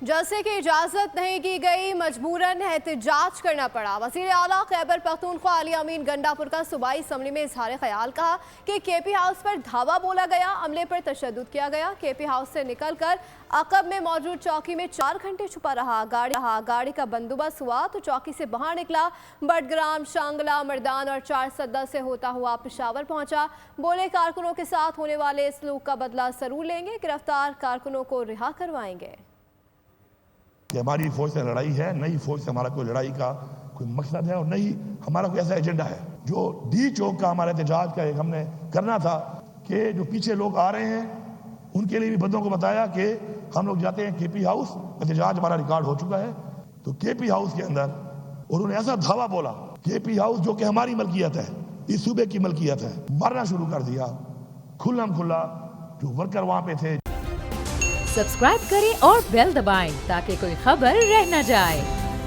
जलसे की इजाजत नहीं की गई, मजबूरन एहतजाज करना पड़ा। वज़ीर आला खैबर पख्तूनख्वा अली अमीन गंडापुर का सूबाई असम्बली में इजहार ख्याल कहा कि केपी हाउस पर धावा बोला गया, अमले पर तशद्दुद किया गया। केपी हाउस से निकलकर अकब में मौजूद चौकी में 4 घंटे छुपा रहा। गाड़ी का बंदोबस्त हुआ तो चौकी से बाहर निकला, बडग्राम, शांगला, मर्दान और 4 सद्दा से होता हुआ पेशावर पहुंचा। बोले कारकुनों के साथ होने वाले सलूक का बदला जरूर लेंगे, गिरफ्तार कारकुनों को रिहा करवाएंगे। कि हमारी फौज से लड़ाई है, नई फौज से हमारा कोई लड़ाई का कोई मकसद है और नहीं हमारा कोई ऐसा एजेंडा है। जो डी चौक का हमारे एहतजाज का एक हमने करना था कि जो पीछे लोग आ रहे हैं उनके लिए भी बंदों को बताया कि हम लोग जाते हैं केपी हाउस, एहतजाज हमारा रिकॉर्ड हो चुका है। तो केपी हाउस के अंदर उन्होंने ऐसा धावा बोला, केपी हाउस जो कि हमारी मलकियत है, इस सूबे की मलकियत है, मारना शुरू कर दिया खुल्लम खुल्ला जो वर्कर वहां पे थे। सब्सक्राइब करें और बेल दबाएं ताकि कोई खबर रह न जाए।